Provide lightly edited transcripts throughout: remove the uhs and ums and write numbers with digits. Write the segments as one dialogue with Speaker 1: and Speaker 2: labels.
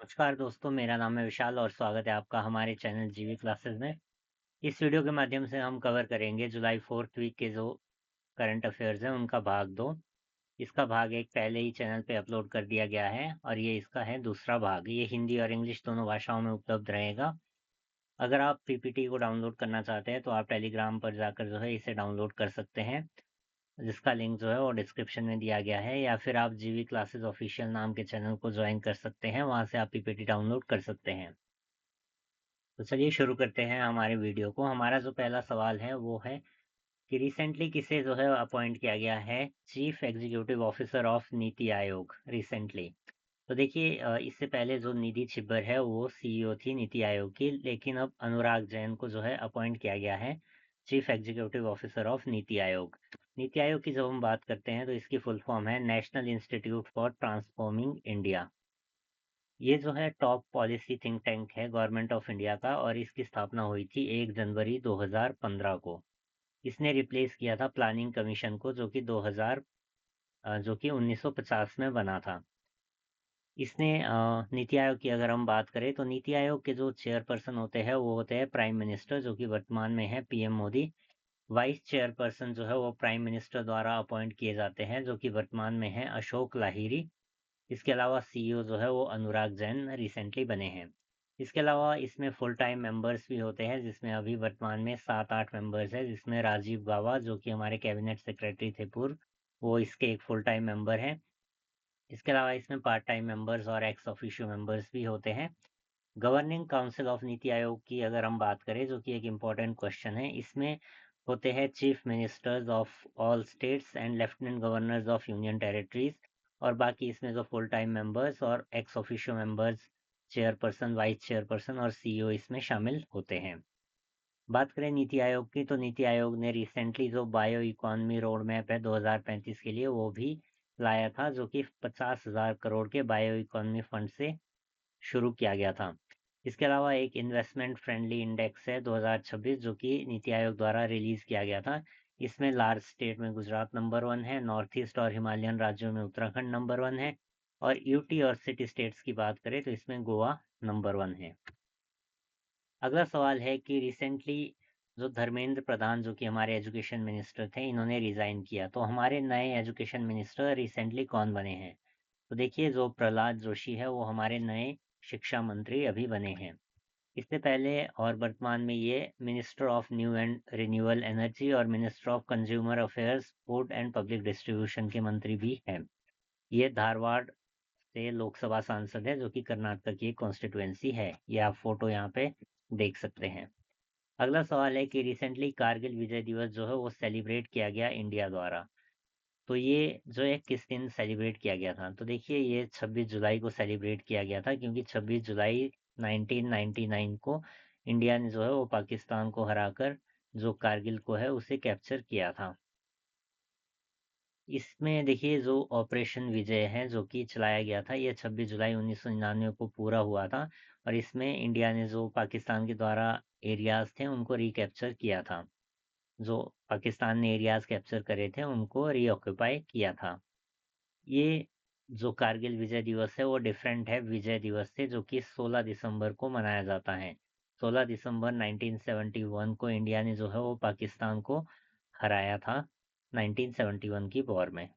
Speaker 1: नमस्कार दोस्तों, मेरा नाम है विशाल और स्वागत है आपका हमारे चैनल जीवी क्लासेस में। इस वीडियो के माध्यम से हम कवर करेंगे जुलाई 4th वीक के जो करंट अफेयर्स हैं उनका भाग 2। इसका भाग 1 पहले ही चैनल पे अपलोड कर दिया गया है और ये इसका है दूसरा भाग। ये हिंदी और इंग्लिश दोनों भाषाओं में उपलब्ध रहेगा। अगर आप पीपीटी को डाउनलोड करना चाहते हैं तो आप टेलीग्राम पर जाकर जो है इसे डाउनलोड कर सकते हैं, जिसका लिंक जो है वो डिस्क्रिप्शन में दिया गया है, या फिर आप जीवी क्लासेस ऑफिशियल नाम के चैनल को ज्वाइन कर सकते हैं, वहाँ से आप पीपीटी डाउनलोड कर सकते हैं। तो चलिए शुरू करते हैं हमारे वीडियो को। हमारा जो पहला सवाल है वो है कि रिसेंटली किसे जो है अपॉइंट किया गया है chief executive officer of NITI Aayog recently. तो देखिए, इससे पहले जो निधि छिब्बर है वो सीईओ थी नीति आयोग की, लेकिन अब अनुराग जैन को जो है अपॉइंट किया गया है chief executive officer of NITI Aayog. NITI Aayog की जब हम बात करते हैं तो इसकी फुल फॉर्म है national institute for transforming India. ये जो है टॉप पॉलिसी थिंक टैंक है गवर्नमेंट ऑफ इंडिया का, और इसकी स्थापना हुई थी 1 जनवरी 2015 को। इसने रिप्लेस किया था प्लानिंग कमीशन को, जो कि 1950 में बना था। इसने नीति आयोग की अगर हम बात करें तो नीति आयोग के जो चेयरपर्सन होते हैं वो होते हैं प्राइम मिनिस्टर, जो कि वर्तमान में है पीएम मोदी। वाइस चेयरपर्सन जो है वो प्राइम मिनिस्टर द्वारा अपॉइंट किए जाते हैं, जो कि वर्तमान में है अशोक लाहिरी। इसके अलावा सीईओ जो है वो अनुराग जैन रिसेंटली बने हैं। इसके अलावा इसमें फुल टाइम मेंबर्स भी होते हैं, जिसमें अभी वर्तमान में 7-8 मेंबर्स हैं, जिसमें राजीव गाबा जो कि हमारे कैबिनेट सेक्रेटरी थे पूर्व, वो इसके एक फुल टाइम मेंबर हैं। इसके अलावा इसमें पार्ट टाइम मेंबर्स और एक्स ऑफिशियो मेंबर्स भी होते हैं। Governing council of NITI Aayog की अगर हम बात करें, जो कि एक इम्पोर्टेंट क्वेश्चन है, इसमें होते हैं chief ministers of all states and lieutenant governors of union territories, और बाकी इसमें जो फुल टाइम मेंबर्स और ex officio members, chairperson, vice chairperson और सीईओ इसमें शामिल होते हैं। बात करें नीति आयोग की, तो नीति आयोग ने रिसेंटली जो बायो इकोनॉमी रोड मैप है 2035 के लिए वो भी लाया था, जो कि 50,000 करोड़ के बायो इकोनॉमी फंड से शुरू किया गया था। इसके अलावा एक इन्वेस्टमेंट फ्रेंडली इंडेक्स है 2026, जो कि नीति आयोग द्वारा रिलीज किया गया था। इसमें लार्ज स्टेट में गुजरात नंबर 1 है, नॉर्थ ईस्ट और हिमालयन राज्यों में उत्तराखंड नंबर 1 है, और यूटी और सिटी स्टेट्स की बात करें तो इसमें गोवा नंबर 1 है। अगला सवाल है कि रिसेंटली जो धर्मेंद्र प्रधान, जो कि हमारे एजुकेशन मिनिस्टर थे, इन्होंने रिजाइन किया। तो हमारे नए एजुकेशन मिनिस्टर रिसेंटली कौन बने हैं? तो देखिए, जो प्रहलाद जोशी है वो हमारे नए शिक्षा मंत्री अभी बने हैं। इससे पहले और वर्तमान में ये minister of new and renewable energy और minister of consumer affairs, food and public distribution के मंत्री भी हैं। ये धारवाड़ से लोकसभा सांसद है, जो कि कर्नाटक की कॉन्स्टिट्युएंसी है। ये आप फोटो यहाँ पे देख सकते हैं। अगला सवाल है कि रिसेंटली कारगिल विजय दिवस जो है वो सेलिब्रेट किया गया इंडिया द्वारा। तो ये जो है किस दिन सेलिब्रेट किया गया था? तो देखिए, ये 26 जुलाई को सेलिब्रेट किया गया था, क्योंकि 26 जुलाई 1999 को इंडिया ने जो है वो पाकिस्तान को हराकर जो कारगिल को है उसे कैप्चर किया था। इसमें देखिए, जो ऑपरेशन विजय है जो कि चलाया गया था, ये 26 जुलाई 1999 को पूरा हुआ था, और इसमें इंडिया ने जो पाकिस्तान के द्वारा एरियाज थे उनको रिकैप्चर किया था। जो पाकिस्तान ने एरियाज कैप्चर करे थे उनको रीऑक्यूपाई किया था। ये जो कारगिल विजय दिवस है वो डिफरेंट है विजय दिवस से, जो कि 16 दिसंबर को मनाया जाता है। 16 दिसंबर 1971 को इंडिया ने जो है वो पाकिस्तान को हराया था 1971 की वॉर में।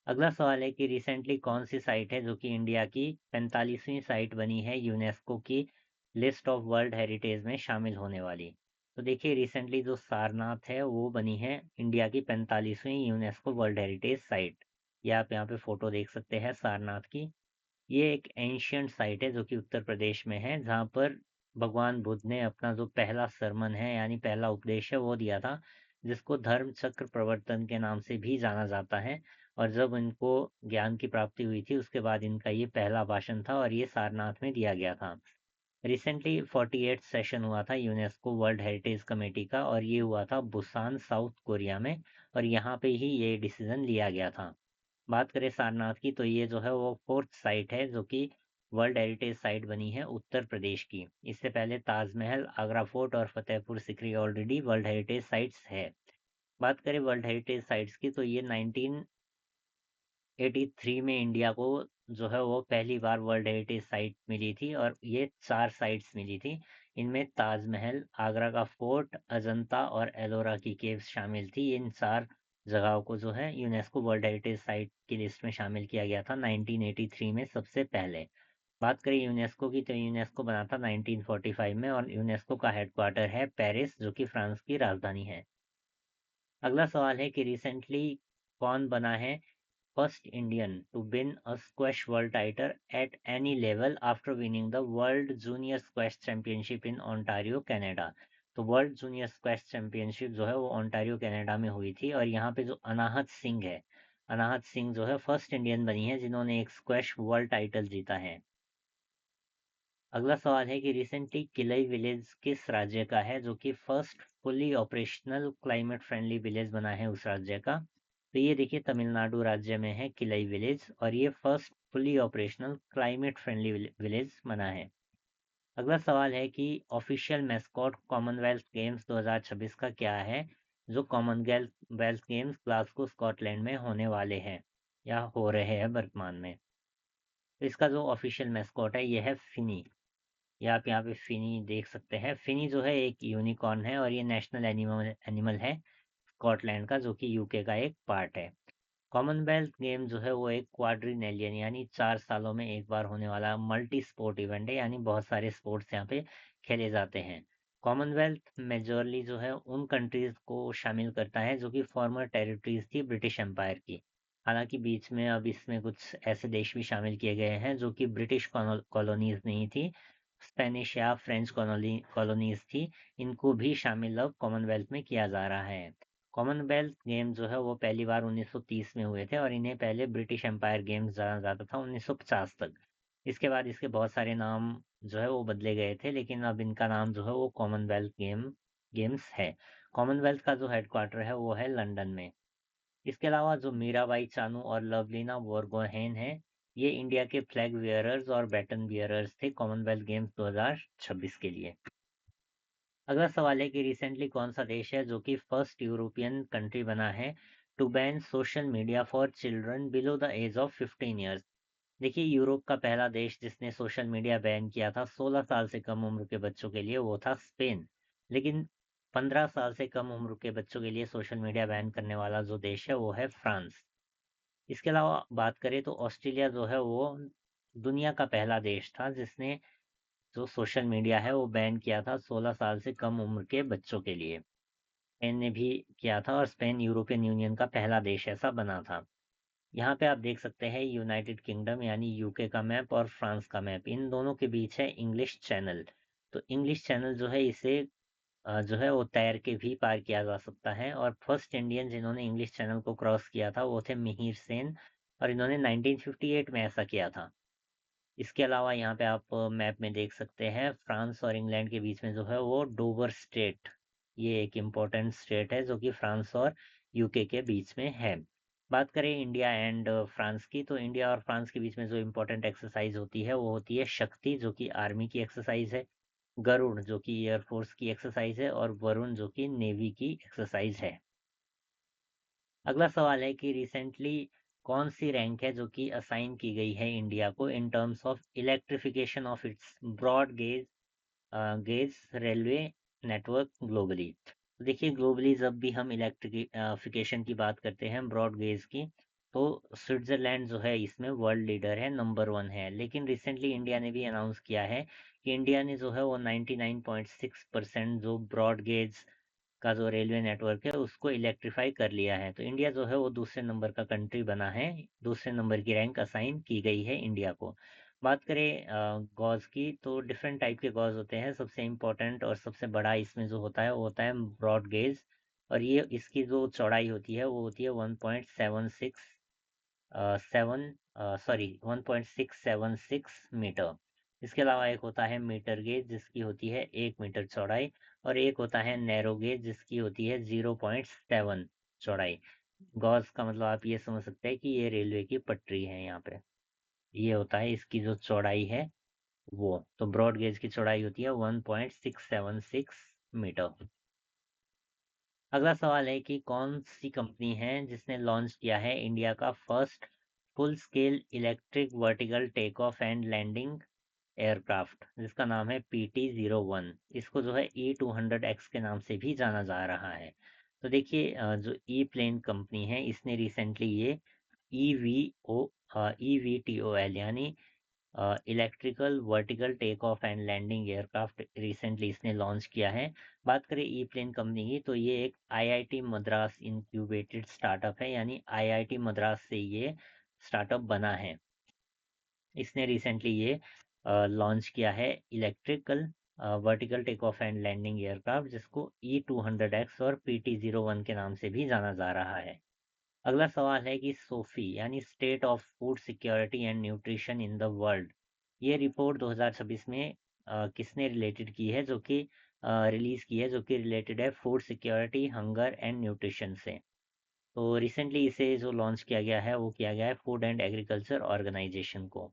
Speaker 1: अगला सवाल है कि रिसेंटली कौन सी साइट है जो कि इंडिया की 45वीं साइट बनी है यूनेस्को की लिस्ट ऑफ वर्ल्ड हेरिटेज में शामिल होने वाली? तो देखिए, रिसेंटली जो सारनाथ है वो बनी है इंडिया की 45वीं यूनेस्को वर्ल्ड हेरिटेज साइट। ये आप यहाँ पे फोटो देख सकते हैं सारनाथ की। ये एक एंशियंट साइट है जो कि उत्तर प्रदेश में है, जहाँ पर भगवान बुद्ध ने अपना जो पहला सरमन है यानी पहला उपदेश है वो दिया था, जिसको धर्म चक्र प्रवर्तन के नाम से भी जाना जाता है। और जब इनको ज्ञान की प्राप्ति हुई थी उसके बाद इनका ये पहला भाषण था, और ये सारनाथ में दिया गया था। रिसेंटली 48 सेशन हुआ था यूनेस्को वर्ल्ड हेरिटेज कमेटी का, और ये हुआ था बुसान साउथ कोरिया में, और यहाँ पे ही ये डिसीजन लिया गया था। बात करें सारनाथ की, तो ये जो है वो फोर्थ साइट है जो कि वर्ल्ड हेरिटेज साइट बनी है उत्तर प्रदेश की। इससे पहले ताजमहल, आगरा फोर्ट और Fatehpur Sikri already world heritage sites है। बात करें वर्ल्ड हेरिटेज साइट्स की, तो ये 19 1983 में इंडिया को जो है वो पहली बार वर्ल्ड हेरिटेज साइट मिली थी और ये 4 साइट्स मिली थी। इनमें ताजमहल, आगरा का फोर्ट, अजंता और एलोरा की केव्स शामिल थी। इन 4 जगहों को जो है यूनेस्को वर्ल्ड हेरिटेज साइट की लिस्ट में शामिल किया गया था 1983 में सबसे पहले। बात करें यूनेस्को की तो यूनेस्को बना था 1945 में और यूनेस्को का हेडक्वार्टर है पेरिस, जो कि फ्रांस की राजधानी है। अगला सवाल है कि रिसेंटली कौन बना है first Indian to win a squash world title at any level after winning the world junior squash championship in Ontario Canada. तो वर्ल्ड जूनियर स्क्वैश चैंपियनशिप जो है वो ओंटारियो कनाडा में हुई थी और यहाँ पे जो अनाहत सिंह है, अनाहत सिंह जो है फर्स्ट इंडियन बनी है जिन्होंने एक स्क्वैश वर्ल्ड टाइटल जीता है। अगला सवाल है कि रिसेंटली किलई विलेज किस राज्य का है जो कि first fully operational climate friendly village बना है उस राज्य का। तो ये देखिए तमिलनाडु राज्य में है किलई विलेज और ये first fully operational climate friendly village बना है। अगला सवाल है कि ऑफिशियल मैस्कॉट कॉमनवेल्थ गेम्स 2026 का क्या है, जो Commonwealth wealth games Glasgow Scotland में होने वाले हैं या हो रहे हैं वर्तमान में। तो इसका जो ऑफिशियल मैस्कॉट है ये है फिनी। ये आप यहाँ पे फिनी देख सकते हैं। फिनी जो है एक यूनिकॉर्न है और ये नेशनल एनिमल एनिमल है स्कॉटलैंड का, जो कि यूके का एक पार्ट है। कॉमनवेल्थ गेम जो है वो एक क्वाड्रिनेलियन यानी 4 सालों में एक बार होने वाला मल्टी स्पोर्ट इवेंट है, यानी बहुत सारे स्पोर्ट्स यहाँ पे खेले जाते हैं। कॉमनवेल्थ मेजरली जो है उन कंट्रीज को शामिल करता है जो कि फॉर्मर टेरिटरीज थी ब्रिटिश एम्पायर की। हालांकि बीच में अब इसमें कुछ ऐसे देश भी शामिल किए गए हैं जो कि ब्रिटिश कॉलोनीज नहीं थी, स्पेनिश या फ्रेंच कॉलोनीज थी। इनको भी शामिल अब कॉमनवेल्थ में किया जा रहा है। कॉमनवेल्थ गेम जो है वो पहली बार 1930 में हुए थे और इन्हें पहले ब्रिटिश एम्पायर गेम्स जाना जाता था 1950 तक। इसके बाद इसके बहुत सारे नाम जो है वो बदले गए थे, लेकिन अब इनका नाम जो है वो कॉमनवेल्थ गेम्स है। कॉमनवेल्थ का जो हेडक्वार्टर है वो है लंदन में। इसके अलावा जो मीराबाई चानू और लवलीना बोरगोहेन है, ये इंडिया के फ्लैग बियरर्स और बैटन बियरर्स थे कॉमनवेल्थ गेम्स 2026 के लिए। अगला सवाल है कि रिसेंटली कौन सा देश है जो कि फर्स्ट यूरोपियन कंट्री बना है to ban social media for children below the age of 15 years. देखिए यूरोप का पहला देश जिसने सोशल मीडिया बैन किया था 16 साल से कम उम्र के बच्चों के लिए वो था स्पेन। लेकिन 15 साल से कम उम्र के बच्चों के लिए सोशल मीडिया बैन करने वाला जो देश है वो है फ्रांस। इसके अलावा बात करें तो ऑस्ट्रेलिया जो है वो दुनिया का पहला देश था जिसने जो सोशल मीडिया है वो बैन किया था 16 साल से कम उम्र के बच्चों के लिए। स्पेन ने भी किया था और स्पेन यूरोपियन यूनियन का पहला देश ऐसा बना था। यहाँ पे आप देख सकते हैं यूनाइटेड किंगडम यानी यूके का मैप और फ्रांस का मैप, इन दोनों के बीच है इंग्लिश चैनल। तो इंग्लिश चैनल जो है इसे जो है वो तैर के भी पार किया जा सकता है और फर्स्ट इंडियन जिन्होंने इंग्लिश चैनल को क्रॉस किया था वो थे मिहिर सेन और इन्होंने 1958 में ऐसा किया था। इसके अलावा यहाँ पे आप मैप में देख सकते हैं फ्रांस और इंग्लैंड के बीच में जो है वो डोवर स्ट्रेट, ये एक इम्पोर्टेंट स्टेट है जो कि फ्रांस और यूके के बीच में है। बात करें इंडिया एंड फ्रांस की तो इंडिया और फ्रांस के बीच में जो इम्पोर्टेंट एक्सरसाइज होती है वो होती है शक्ति, जो कि आर्मी की एक्सरसाइज है, गरुड़ जो कि एयरफोर्स की एक्सरसाइज है और वरुण जो कि नेवी की एक्सरसाइज है। अगला सवाल है कि रिसेंटली कौन सी रैंक है जो कि असाइन की गई है इंडिया को in terms of electrification of its broad gauge gauge railway network globally. तो देखिए ग्लोबली जब भी हम इलेक्ट्रिफिकेशन की बात करते हैं ब्रॉड गेज की, तो स्विट्जरलैंड जो है इसमें वर्ल्ड लीडर है, नंबर 1 है। लेकिन रिसेंटली इंडिया ने भी अनाउंस किया है कि इंडिया ने जो है वो 99.6% जो ब्रॉड गेज का जो रेलवे नेटवर्क है उसको इलेक्ट्रीफाई कर लिया है। तो इंडिया जो है वो दूसरे नंबर का कंट्री बना है, दूसरे नंबर की रैंक असाइन की गई है इंडिया को। बात करें गॉज की तो डिफरेंट टाइप के गॉज होते हैं। सबसे इम्पोर्टेंट और सबसे बड़ा इसमें जो होता है वो होता है ब्रॉड गेज और ये इसकी जो चौड़ाई होती है वो होती है 1.676 मीटर। इसके अलावा एक होता है मीटर गेज जिसकी होती है 1 मीटर चौड़ाई और एक होता है नैरो गेज जिसकी होती है 0.7 चौड़ाई। गॉज का मतलब आप ये समझ सकते हैं कि ये रेलवे की पटरी है यहाँ पे, ये होता है इसकी जो चौड़ाई है वो। तो ब्रॉड गेज की चौड़ाई होती है 1.676 मीटर। अगला सवाल है कि कौन सी कंपनी है जिसने लॉन्च किया है इंडिया का first full scale electric vertical take off and landing aircraft, जिसका नाम है PT-01। इसको जो है E-200X के नाम से भी जाना जा रहा है। तो देखिए जो ई प्लेन कंपनी है इसने रिसेंटली ये EVTOL यानी electrical vertical take off and landing aircraft recently इसने लॉन्च किया है। बात करें ई प्लेन कंपनी की, तो ये एक IIT मद्रास इंक्यूबेटेड स्टार्टअप है, यानी IIT मद्रास से ये स्टार्टअप बना है। इसने रिसेंटली ये लॉन्च किया है electrical vertical take off and landing aircraft, जिसको E-200X और PT-01 के नाम से भी जाना जा रहा है। अगला सवाल है कि सोफी यानी state of food security and nutrition in the world, ये रिपोर्ट 2026 में किसने रिलेटेड की है, जो कि रिलीज की है, जो कि रिलेटेड है food security, hunger and nutrition से। तो रिसेंटली इसे जो लॉन्च किया गया है वो किया गया है फूड एंड एग्रीकल्चर ऑर्गेनाइजेशन को।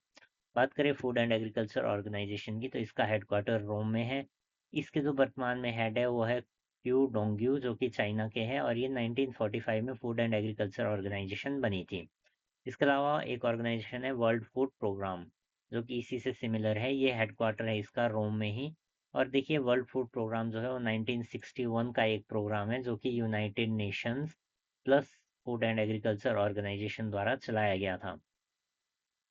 Speaker 1: बात करें फूड एंड एग्रीकल्चर ऑर्गेनाइजेशन की, तो इसका हेडक्वार्टर रोम में है। इसके जो वर्तमान में हेड है वो है क्यू डोंग्यू, जो कि चाइना के हैं, और ये 1945 में फूड एंड एग्रीकल्चर ऑर्गेनाइजेशन बनी थी। इसके अलावा एक ऑर्गेनाइजेशन है वर्ल्ड फूड प्रोग्राम, जो कि इसी से सिमिलर है। ये हेडक्वार्टर है इसका रोम में ही। और देखिए वर्ल्ड फूड प्रोग्राम जो है वो 1961 का एक प्रोग्राम है, जो कि United Nations plus food and agriculture organisation द्वारा चलाया गया था।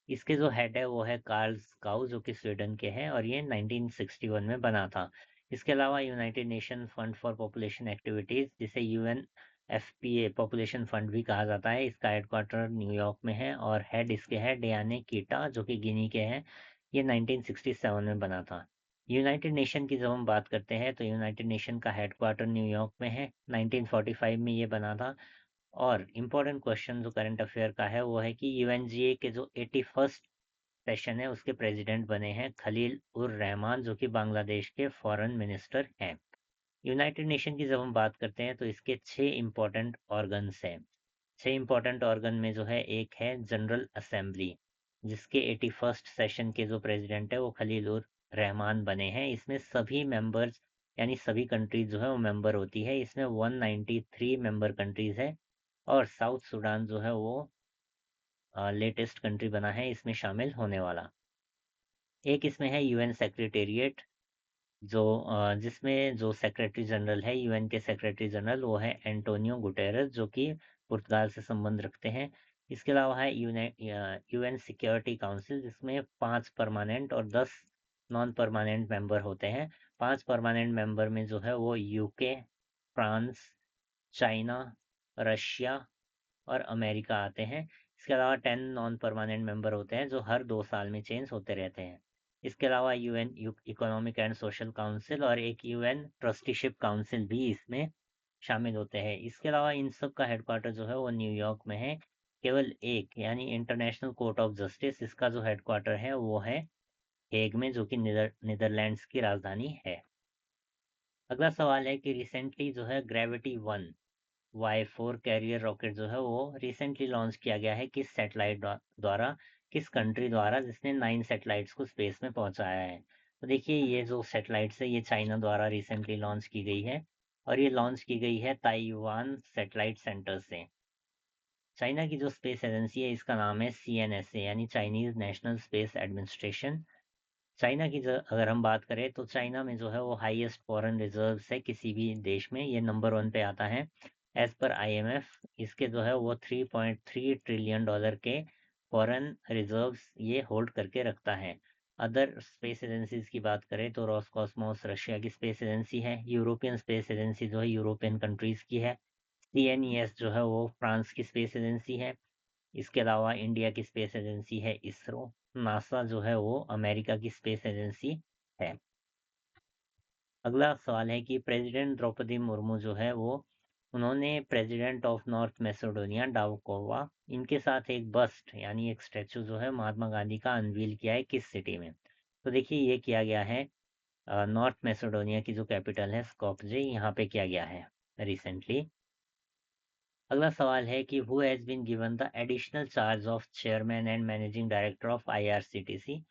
Speaker 1: इसके जो हेड है वो है कार्ल स्काउ, जो कि स्वीडन के हैं, और ये 1961 में बना था। इसके अलावा United nation fund for population activities, जिसे UNFPA पॉपुलेशन फंड भी कहा जाता है, इसका हेडक्वार्टर न्यूयॉर्क में है, और हेड इसके है डियाने कीटा, जो कि गिनी के हैं। ये 1967 में बना था। यूनाइटेड नेशन की जब हम बात करते हैं तो यूनाइटेड नेशन का हेडक्वार्टर न्यूयॉर्क में है, 1945 में ये बना था। और इम्पोर्टेंट क्वेश्चन जो करंट अफेयर का है वो है कि UNGA के जो 81st सेशन है उसके प्रेसिडेंट बने हैं खलील उर रहमान, जो कि बांग्लादेश के फॉरेन मिनिस्टर हैं। यूनाइटेड नेशन की जब हम बात करते हैं तो इसके 6 इम्पोर्टेंट ऑर्गन्स हैं। 6 इम्पोर्टेंट ऑर्गन में जो है एक है जनरल असेंबली, जिसके 81st सेशन के जो प्रेसिडेंट है वो खलील उर रहमान बने हैं। इसमें सभी मेंबर्स यानी सभी कंट्रीज जो है वो मेंबर होती है। इसमें 193 मेंबर कंट्रीज है, और साउथ सूडान जो है वो लेटेस्ट कंट्री बना है इसमें शामिल होने वाला। एक इसमें है UN सेक्रेटेरिएट, जो जिसमें जो सेक्रेटरी जनरल है, UN के सेक्रेटरी जनरल वो है एंटोनियो गुटेरेस, जो कि पुर्तगाल से संबंध रखते हैं। इसके अलावा है UN सिक्योरिटी काउंसिल, जिसमें 5 परमानेंट और 10 नॉन परमानेंट मेंबर होते हैं। 5 परमानेंट मेंबर में जो है वो UK, फ्रांस, चाइना, रशिया और अमेरिका आते हैं। इसके अलावा 10 नॉन परमानेंट मेंबर होते हैं, जो हर 2 साल में चेंज होते रहते हैं। इसके अलावा UN economic and social council और एक UN ट्रस्टीशिप काउंसिल भी इसमें शामिल होते हैं। इसके अलावा इन सब का हेडक्वार्टर जो है वो न्यूयॉर्क में है। केवल एक यानी इंटरनेशनल कोर्ट ऑफ जस्टिस, इसका जो हेडक्वार्टर है वो है हेग में, जो कि नीदरलैंड्स की राजधानी है। अगला सवाल है कि रिसेंटली जो है ग्रेविटी 1 Y4 कैरियर रॉकेट जो है वो रिसेंटली लॉन्च किया गया है किस सैटेलाइट द्वारा, किस कंट्री द्वारा, जिसने 9 सैटेलाइट्स को स्पेस में पहुंचाया है। तो देखिए ये जो सैटेलाइट्स है ये चाइना द्वारा रिसेंटली लॉन्च की गई है, और ये लॉन्च की गई है ताइवान सैटेलाइट सेंटर से। चाइना की जो स्पेस एजेंसी है इसका नाम है CNSA यानी Chinese national space administration. China की अगर हम बात करें तो चाइना में जो है वो हाईएस्ट फॉरेन रिजर्व्स है किसी भी देश में, ये नंबर 1 पे आता है एज पर IMF। इसके जो है वो $3.3 ट्रिलियन के फॉरेन रिजर्व्स ये होल्ड करके रखता है। अदर स्पेस एजेंसीज की बात करें तो रॉसकॉस्मोस रशिया की स्पेस एजेंसी है, यूरोपियन स्पेस एजेंसी जो है यूरोपियन कंट्रीज की है, CNES जो है वो फ्रांस की स्पेस एजेंसी है। इसके अलावा इंडिया की स्पेस एजेंसी है इसरो। नासा जो है वो अमेरिका की स्पेस एजेंसी है। अगला सवाल है कि प्रेसिडेंट द्रौपदी मुर्मू जो है वो उन्होंने प्रेसिडेंट ऑफ नॉर्थ मैसेडोनिया डावकोवा इनके साथ एक बस्ट यानी एक स्टैचू जो है महात्मा गांधी का अनवील किया है किस सिटी में। तो देखिए ये किया गया है नॉर्थ मैसेडोनिया की जो कैपिटल है स्कोप्जे, यहाँ पे किया गया है रिसेंटली। अगला सवाल है कि who has been given the additional charge of chairman and managing director of IRCTC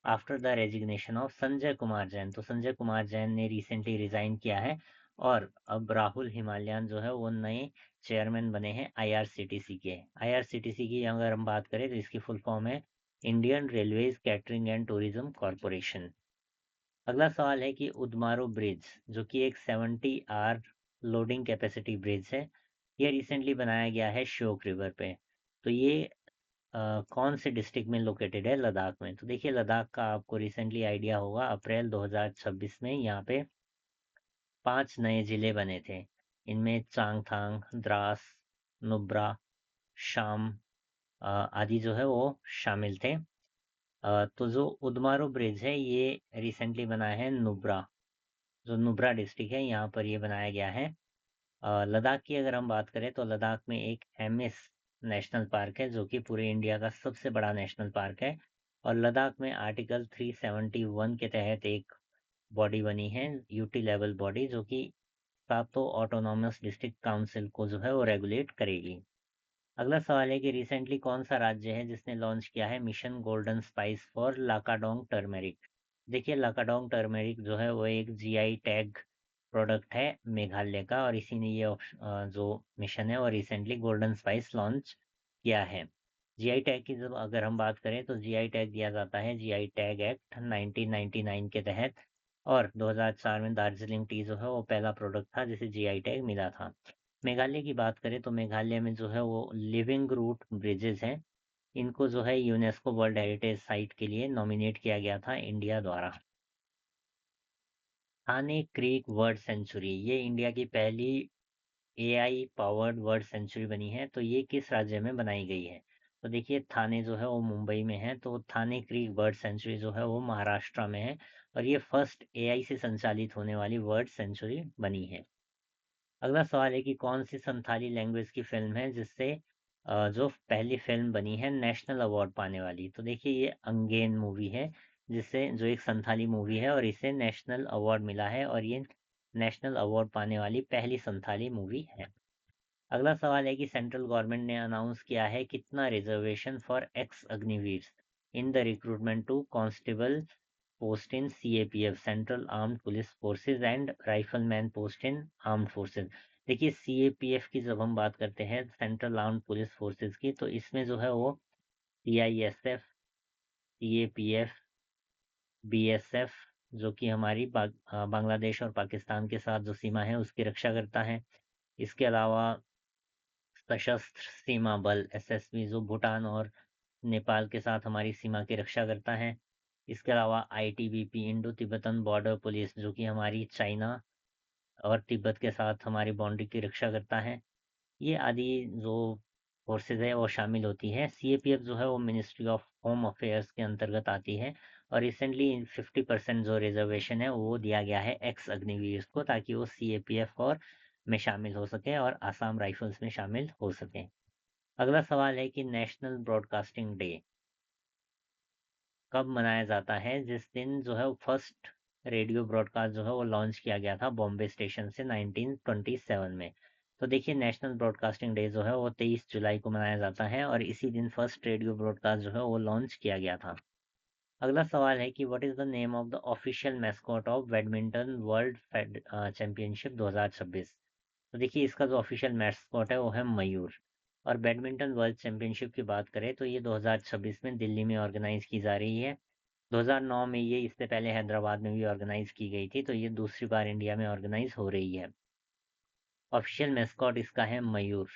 Speaker 1: after the resignation of Sanjay Kumar Jain. तो संजय कुमार जैन ने रिसेंटली रिजाइन किया है, और अब राहुल हिमालयन जो है वो नए चेयरमैन बने हैं आईआरसीटीसी के। आईआरसीटीसी की अगर हम बात करें तो इसकी फुल फॉर्म है Indian railways catering and tourism corporation. अगला सवाल है कि उदमारो ब्रिज जो कि एक 70 आर लोडिंग कैपेसिटी ब्रिज है, ये रिसेंटली बनाया गया है श्योक रिवर पे। तो ये कौन से डिस्ट्रिक्ट में लोकेटेड है? लद्दाख में। तो देखिए लद्दाख का आपको रिसेंटली आइडिया होगा, अप्रैल 2026 में यहाँ पे 5 नए जिले बने थे। इनमें चांगथांग, द्रास, नुब्रा, शाम आदि जो है वो शामिल थे। तो जो उदमारो ब्रिज है ये रिसेंटली बना है नुब्रा, जो नुब्रा डिस्ट्रिक्ट है यहाँ पर ये बनाया गया है। लद्दाख की अगर हम बात करें तो लद्दाख में एक हेमिस नेशनल पार्क है जो कि पूरे इंडिया का सबसे बड़ा नेशनल पार्क है। और लद्दाख में आर्टिकल 371 के तहत एक बॉडी बनी है, यूटी लेवल बॉडी, जो कि सातों ऑटोनॉमस डिस्ट्रिक्ट काउंसिल को जो है वो रेगुलेट करेगी। अगला सवाल है कि रिसेंटली कौन सा राज्य है जिसने लॉन्च किया है mission golden spice for Lakadong turmeric? देखिए लाकाडोंग टर्मेरिक जो है वो एक जीआई टैग प्रोडक्ट है मेघालय का, और इसी ने ये जो मिशन है वो रिसेंटली गोल्डन स्पाइस लॉन्च किया है। जीआई टैग की जब अगर हम बात करें तो जीआई टैग दिया जाता है जीआई टैग एक्ट 1999 के तहत, और 2004 में दार्जिलिंग टी जो है वो पहला प्रोडक्ट था जिसे जीआई टैग मिला था। मेघालय की बात करें तो मेघालय में जो है वो लिविंग रूट ब्रिजेस हैं, इनको जो है यूनेस्को वर्ल्ड हेरिटेज साइट के लिए नॉमिनेट किया गया था इंडिया द्वारा। थाने क्रीक वर्ल्ड सेंचुरी ये इंडिया की पहली एआई पावर्ड वर्ल्ड सेंचुरी बनी है, तो ये किस राज्य में बनाई गई है? तो देखिए थाने जो है वो मुंबई में है, तो थाने क्रीक बर्ड सेंचुरी जो है वो महाराष्ट्र में है, और ये फर्स्ट एआई से संचालित होने वाली वर्ल्ड सेंचुरी बनी है। अगला सवाल है कि कौन सी संथाली लैंग्वेज की फिल्म है जिससे जो पहली फिल्म बनी है नेशनल अवार्ड पाने वाली? तो देखिए ये अंगेन मूवी है, जिससे जो एक संथाली मूवी है और इसे नेशनल अवार्ड मिला है, और ये नेशनल अवार्ड पाने वाली पहली संथाली मूवी है। अगला सवाल है कि सेंट्रल गवर्नमेंट ने अनाउंस किया है कितना reservation for ex Agniveer in the recruitment to constable post in CAPF central armed police forces and rifleman post in armed forces. देखिए सीएपीएफ की जब हम बात करते हैं सेंट्रल आर्म्ड पुलिस फोर्सेज की, तो इसमें जो है वो सीआईएसएफ, सीएपीएफ, बीएसएफ जो कि हमारी बांग्लादेश और पाकिस्तान के साथ जो सीमा है उसकी रक्षा करता है। इसके अलावा सशस्त्र सीमा बल एसएसबी जो भूटान और नेपाल के साथ हमारी सीमा की रक्षा करता है। इसके अलावा ITBP Indo Tibetan border police जो कि हमारी चाइना और तिब्बत के साथ हमारी बाउंड्री की रक्षा करता है। ये आदि जो फोर्सेज है वो शामिल होती है। सीएपीएफ जो है वो मिनिस्ट्री ऑफ होम अफेयर्स के अंतर्गत आती है, और रिसेंटली 50% जो रिजर्वेशन है वो दिया गया है एक्स अग्निवीर को, ताकि वो सीएपीएफ और में शामिल हो सके और आसाम राइफल्स में शामिल हो सके। अगला सवाल है कि नेशनल ब्रॉडकास्टिंग डे कब मनाया जाता है, जिस दिन जो है वो फर्स्ट रेडियो ब्रॉडकास्ट जो है वो लॉन्च किया गया था बॉम्बे स्टेशन से 1927 में? तो देखिए नेशनल ब्रॉडकास्टिंग डे जो है वो 23 जुलाई को मनाया जाता है, और इसी दिन फर्स्ट रेडियो ब्रॉडकास्ट जो है वो लॉन्च किया गया था। अगला सवाल है कि what is the name of the official mascot of badminton world championship 2026? तो देखिए इसका जो ऑफिशियल मैस्कॉट है वो है मयूर। और बैडमिंटन वर्ल्ड चैंपियनशिप की बात करें तो ये 2026 में दिल्ली में ऑर्गेनाइज की जा रही है। 2009 में ये इससे पहले हैदराबाद में भी ऑर्गेनाइज की गई थी, तो ये दूसरी बार इंडिया में ऑर्गेनाइज हो रही है। ऑफिशियल मैस्कॉट इसका है मयूर।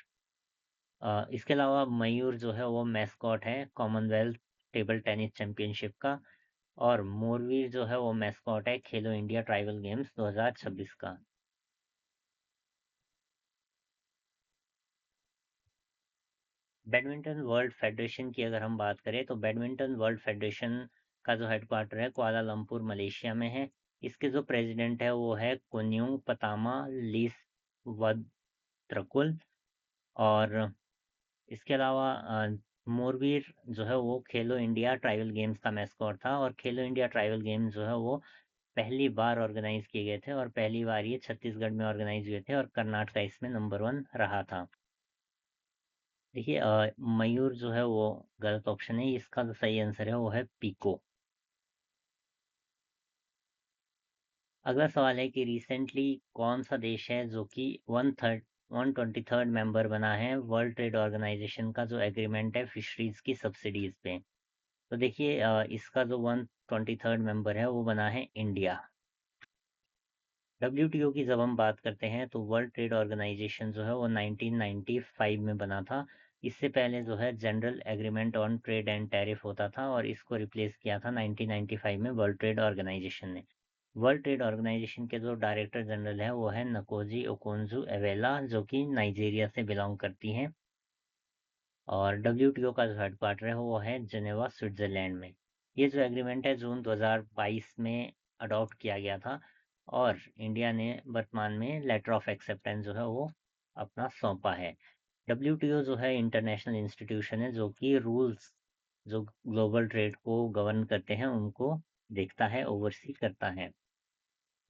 Speaker 1: इसके अलावा मयूर जो है वो मैस्कॉट है कॉमनवेल्थ टेबल टेनिस चैंपियनशिप का, और मोरवीर जो है वो मैस्कॉट है खेलो इंडिया ट्राइबल गेम्स 2026 का। बैडमिंटन वर्ल्ड फेडरेशन की अगर हम बात करें तो बैडमिंटन वर्ल्ड फेडरेशन का जो हेडक्वार्टर है कुआलालंपुर मलेशिया में है। इसके जो प्रेसिडेंट है वो है कुन्युंग पतामा लीसवत्रकुल। और इसके अलावा मोरवीर जो है वो खेलो इंडिया ट्राइबल गेम्स का मैस्कॉट था, और खेलो इंडिया ट्राइबल गेम्स जो है वो पहली बार ऑर्गेनाइज किए गए थे, और पहली बार ये छत्तीसगढ़ में ऑर्गेनाइज हुए थे, और कर्नाटका इसमें नंबर 1 रहा था। देखिए मयूर जो है वो गलत ऑप्शन है, इसका जो सही आंसर है वो है पीको। अगला सवाल है कि रिसेंटली कौन सा देश है जो कि 123rd मेंबर बना है वर्ल्ड ट्रेड ऑर्गेनाइजेशन का जो एग्रीमेंट है फिशरीज की सब्सिडीज पे। तो देखिए इसका जो 123rd मेंबर है वो बना है इंडिया। डब्ल्यूटीओ की जब हम बात करते हैं तो वर्ल्ड ट्रेड ऑर्गेनाइजेशन जो है वो 1995 में बना था। इससे पहले जो है general agreement on trade and tariff होता था और इसको रिप्लेस किया था 1995 में वर्ल्ड ट्रेड ऑर्गेनाइजेशन ने। वर्ल्ड ट्रेड ऑर्गेनाइजेशन के जो डायरेक्टर जनरल है वो है नकोजी ओकोंजू एवेला जो कि नाइजीरिया से बिलोंग करती हैं। और डब्ल्यूटीओ का जो हेडक्वार्टर है वो है जेनेवा स्विट्जरलैंड में। ये जो एग्रीमेंट है जून 2022 में अडॉप्ट किया गया था और इंडिया ने वर्तमान में लेटर ऑफ एक्सेप्टेंस जो है वो अपना सौंपा है। डब्ल्यूटीओ जो है इंटरनेशनल इंस्टीट्यूशन है जो कि रूल्स जो ग्लोबल ट्रेड को गवर्न करते हैं उनको देखता है, ओवरसी करता है।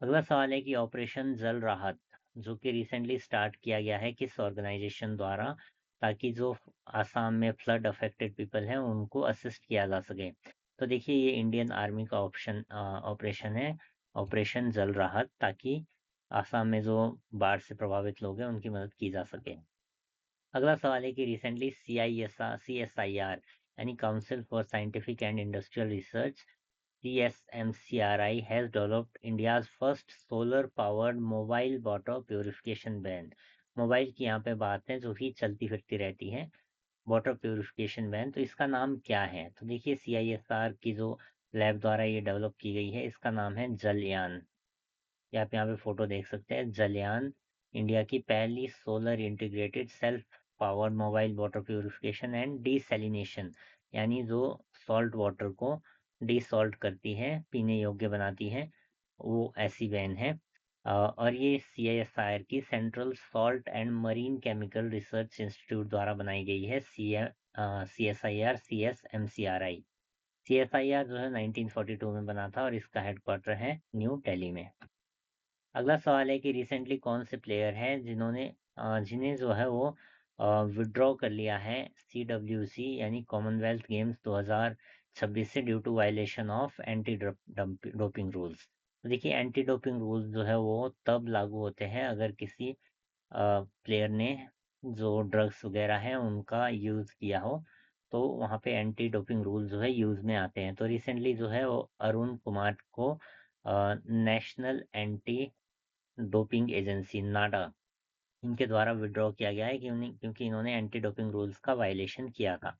Speaker 1: अगला सवाल है कि ऑपरेशन जल राहत जो कि रिसेंटली स्टार्ट किया गया है किस ऑर्गेनाइजेशन द्वारा, ताकि जो आसाम में फ्लड अफेक्टेड पीपल हैं उनको असिस्ट किया जा सके। तो देखिए ये इंडियन आर्मी का ऑपरेशन है, ऑपरेशन जल राहत, ताकि आसाम में जो बाढ़ से प्रभावित लोग हैं उनकी मदद की जा सके। अगला सवाल है कि रिसेंटली CSIR यानी council for scientific and industrial research CSMCRI has developed India's first solar powered mobile water purification van. Mobile की यहाँ पे बात है जो कि चलती फिरती रहती है, वाटर प्यूरिफिकेशन वैन। तो इसका नाम क्या है? तो देखिए CISR की जो लैब द्वारा ये डेवलप की गई है इसका नाम है जलयान। ये आप यहाँ पे फोटो देख सकते हैं, जलयान इंडिया की पहली solar integrated self powered mobile water purification and desalination यानी जो सॉल्ट वाटर को डिसॉल्ट करती है, पीने योग्य बनाती है, वो ऐसी वैन है। और ये CISR की central salt and marine chemical research institute द्वारा बनाई गई है। CSIR CSMCRI। CSIR जो है 1942 में बना था और इसका हेडक्वार्टर है न्यू दिल्ली में। अगला सवाल है कि रिसेंटली कौन से प्लेयर हैं जिन्हें जो है वो विड्रॉ कर लिया है CWC यानी कॉमनवेल्थ गेम्स 2026 से due to violation of anti doping rules. तो देखिए एंटी डोपिंग रूल्स जो है वो तब लागू होते हैं अगर किसी प्लेयर ने जो ड्रग्स वगैरह हैं उनका यूज़ किया हो, तो वहाँ पे एंटी डोपिंग रूल जो है यूज़ में आते हैं। तो रिसेंटली जो है वो अरुण कुमार को नेशनल एंटी डोपिंग एजेंसी नाडा इनके द्वारा विड्रॉ किया गया है क्योंकि इन्होंने एंटी डोपिंग रूल्स का वायलेशन किया था।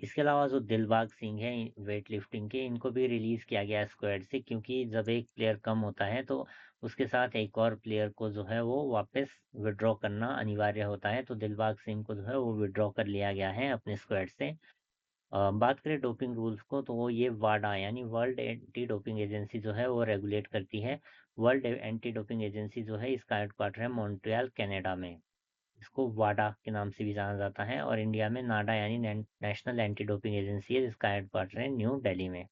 Speaker 1: इसके अलावा जो दिलबाग सिंह हैं वेट लिफ्टिंग के, इनको भी रिलीज किया गया स्क्वाड से क्योंकि जब एक प्लेयर कम होता है तो उसके साथ एक और प्लेयर को जो है वो वापस विड्रॉ करना अनिवार्य होता है। तो दिलबाग सिंह को जो है वो विड्रॉ कर लिया गया है अपने स्क्वाड से। बात करें डोपिंग रूल्स को तो वो ये वाडा यानी वर्ल्ड एंटी डोपिंग एजेंसी जो है वो रेगुलेट करती है। वर्ल्ड एंटी डोपिंग एजेंसी जो है इसका हेडक्वार्टर है मॉन्ट्रियल कनाडा में। इसको वाडा के नाम से भी जाना जाता है और इंडिया में नाडा यानी नेशनल एंटी डोपिंग एजेंसी है जिसका हेडक्वार्टर है न्यू दिल्ली में।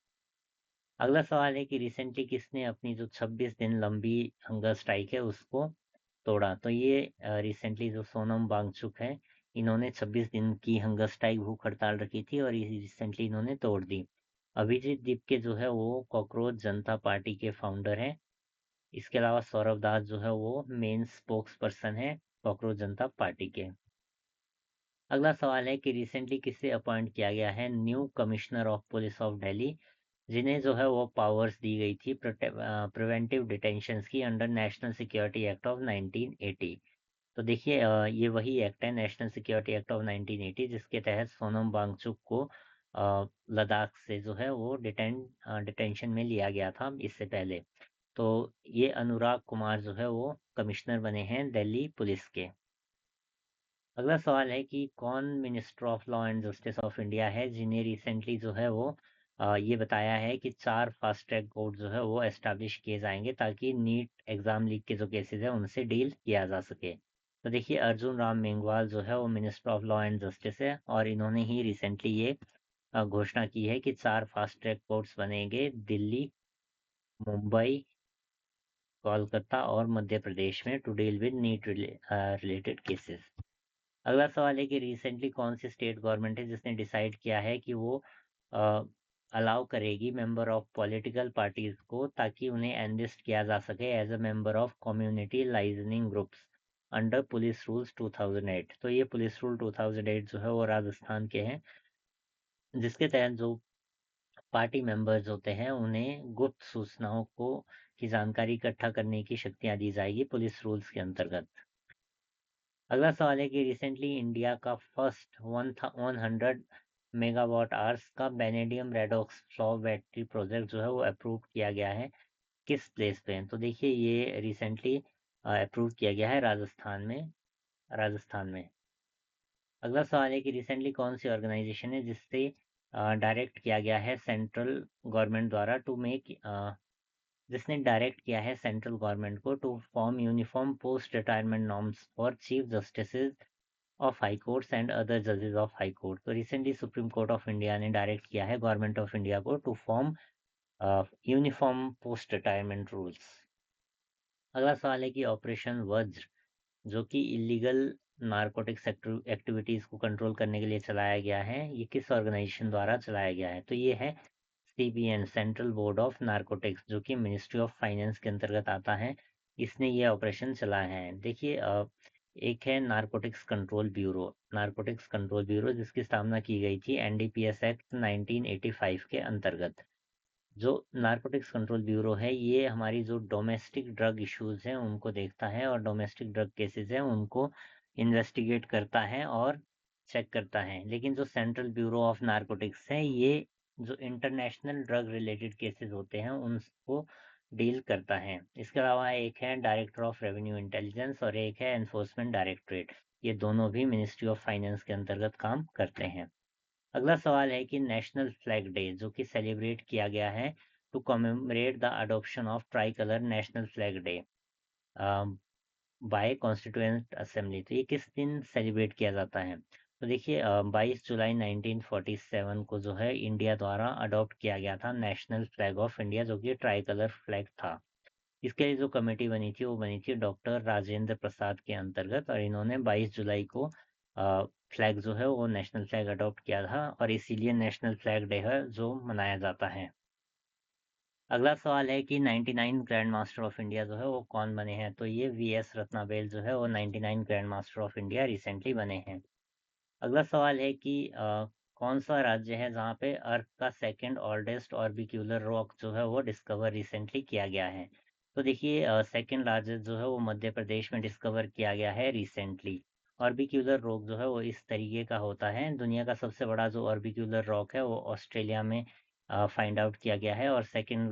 Speaker 1: अगला सवाल है कि रिसेंटली किसने अपनी जो 26 दिन लंबी हंगर स्ट्राइक है उसको तोड़ा? तो ये रिसेंटली जो सोनम वांगचुक है, इन्होंने 26 दिन की हंगर स्ट्राइक भूख हड़ताल रखी थी और रिसेंटली इन्होंने तोड़ दी। अभिजीत दीप के जो है वो कॉकरोच जनता पार्टी के फाउंडर हैं। इसके अलावा सौरभ दास जो है वो मेन स्पोक्स पर्सन है कॉकरोच जनता पार्टी के। अगला सवाल है कि रिसेंटली किसे अपॉइंट किया गया है new commissioner of police of Delhi, जिन्हें जो है वो पावर्स दी गई थी प्रिवेंटिव डिटेंशंस की under national security act of 1980। तो देखिए ये वही एक्ट है नेशनल सिक्योरिटी एक्ट ऑफ 1980 जिसके तहत सोनम वांगचुक को लद्दाख से जो है वो डिटेंशन में लिया गया था इससे पहले। तो ये अनुराग कुमार जो है वो कमिश्नर बने हैं दिल्ली पुलिस के। अगला सवाल है कि कौन minister of law and justice of India है जिन्हें रिसेंटली जो है वो ये बताया है कि 4 फास्ट ट्रैक कोर्ट जो है वो एस्टैब्लिश किए जाएंगे ताकि नीट एग्जाम लीक के जो केसेस हैं उनसे डील किया जा सके। तो देखिए अर्जुन राम मेघवाल जो है वो minister of law and justice है और इन्होंने ही रिसेंटली ये घोषणा की है कि 4 फास्ट ट्रैक कोर्ट्स बनेंगे दिल्ली, मुंबई, कोलकाता और मध्य प्रदेश में to deal with NEET related cases. अगला सवाल है कि रिसेंटली कौन सी स्टेट गवर्नमेंट है जिसने डिसाइड किया है कि वो अलाउ करेगी मेंबर ऑफ पॉलिटिकल पार्टीज को, ताकि उन्हें एनलिस्ट किया जा सके as a member of community liaisoning groups under police rules 2008। तो ये पुलिस रूल 2008 जो है वो राजस्थान के हैं, जिसके तहत जो पार्टी मेंबर्स होते हैं उन्हें गुप्त सूचनाओं को की जानकारी इकट्ठा करने की शक्तियां दी जाएगी पुलिस रूल्स के अंतर्गत। अगला सवाल है कि रिसेंटली इंडिया का फर्स्ट 100 मेगावाट आवर्स का बेनेडियम रेडॉक्स सौ बैटरी प्रोजेक्ट जो है वो अप्रूव किया गया है किस प्लेस पे। तो देखिए ये रिसेंटली अप्रूव किया गया है राजस्थान में। अगला सवाल है कि रिसेंटली कौन सी ऑर्गेनाइजेशन है जिससे डायरेक्ट किया गया है सेंट्रल गवर्नमेंट द्वारा टू मेक जिसने डायरेक्ट किया है सेंट्रल गवर्नमेंट को to form uniform post retirement norms for chief justice of high courts and other जजेस ऑफ हाई कोर्ट। तो recently supreme court of India ने डायरेक्ट किया है गवर्नमेंट ऑफ इंडिया को to form uniform post retirement rules. अगला सवाल है कि ऑपरेशन वज्र जो कि इलीगल नारकोटिक्स एक्टिविटीज को कंट्रोल करने के लिए चलाया गया है, ये किस ऑर्गेनाइजेशन द्वारा चलाया गया है? तो ये है CBN, central board of narcotics, जो कि मिनिस्ट्री ऑफ फाइनेंस के अंतर्गत आता है। इसने ये ऑपरेशन चलाया है। देखिए एक है नारकोटिक्स कंट्रोल ब्यूरो जिसकी स्थापना की गई थी एनडीपीएस एक्ट 1985 के अंतर्गत। जो नारकोटिक्स कंट्रोल ब्यूरो है ये हमारी जो डोमेस्टिक ड्रग इश्यूज हैं उनको देखता है और डोमेस्टिक ड्रग केसेस हैं उनको इन्वेस्टिगेट करता है और चेक करता है। लेकिन जो सेंट्रल ब्यूरो ऑफ नारकोटिक्स है ये जो इंटरनेशनल ड्रग रिलेटेड केसेस होते हैं उनको डील करता है। इसके अलावा एक है डायरेक्टर ऑफ रेवेन्यू इंटेलिजेंस और एक है एनफोर्समेंट डायरेक्टरेट। ये दोनों भी मिनिस्ट्री ऑफ फाइनेंस के अंतर्गत काम करते हैं। अगला सवाल है कि नेशनल फ्लैग डे जो कि सेलिब्रेट किया गया है to commemorate the adoption of tricolour national flag day by constituent assembly, तो ये किस दिन सेलिब्रेट किया जाता है? तो देखिए 22 जुलाई 1947 को जो है इंडिया द्वारा अडॉप्ट किया गया था नेशनल फ्लैग ऑफ इंडिया, जो कि ट्राई कलर फ्लैग था। इसके लिए जो कमेटी बनी थी वो बनी थी डॉक्टर राजेंद्र प्रसाद के अंतर्गत, और इन्होंने 22 जुलाई को फ्लैग जो है वो नेशनल फ्लैग अडॉप्ट किया था और इसीलिए नेशनल फ्लैग डे है जो मनाया जाता है। अगला सवाल है कि 99 ग्रैंड मास्टर ऑफ इंडिया जो है वो कौन बने हैं? तो ये वीएस रत्नाबेल जो है वो 99 grand master of India recently बने हैं। अगला सवाल है कि कौन सा राज्य है जहाँ पे अर्थ का सेकेंड ओल्डेस्ट ऑर्बिक्यूलर रॉक जो है वो डिस्कवर रिसेंटली किया गया है? तो देखिए सेकेंड लार्जेस्ट जो है वो मध्य प्रदेश में डिस्कवर किया गया है रिसेंटली। ऑर्बिक्यूलर रॉक जो है वो इस तरीके का होता है। दुनिया का सबसे बड़ा जो ऑर्बिक्यूलर रॉक है वो ऑस्ट्रेलिया में फाइंड आउट किया गया है और सेकेंड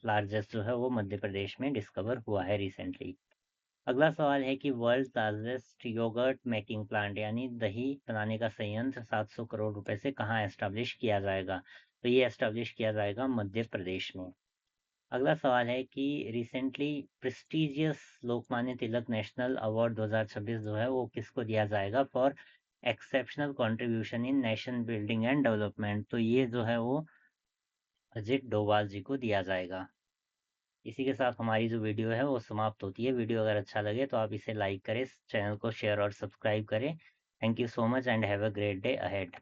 Speaker 1: लार्जेस्ट जो है वो मध्य प्रदेश में डिस्कवर हुआ है रिसेंटली। अगला सवाल है कि world largest yogurt making plant यानी दही बनाने का संयंत्र 700 करोड़ रुपए से कहाँ एस्टेब्लिश किया जाएगा? तो ये एस्टेब्लिश किया जाएगा मध्य प्रदेश में। अगला सवाल है कि recently prestigious Lokmanya Tilak national award 2026 जो है वो किसको दिया जाएगा for exceptional contribution in nation building and development? तो ये जो है वो अजित डोभाल जी को दिया जाएगा। इसी के साथ हमारी जो वीडियो है वो समाप्त होती है। वीडियो अगर अच्छा लगे तो आप इसे लाइक करें, चैनल को शेयर और सब्सक्राइब करें। Thank you so much and have a great day ahead.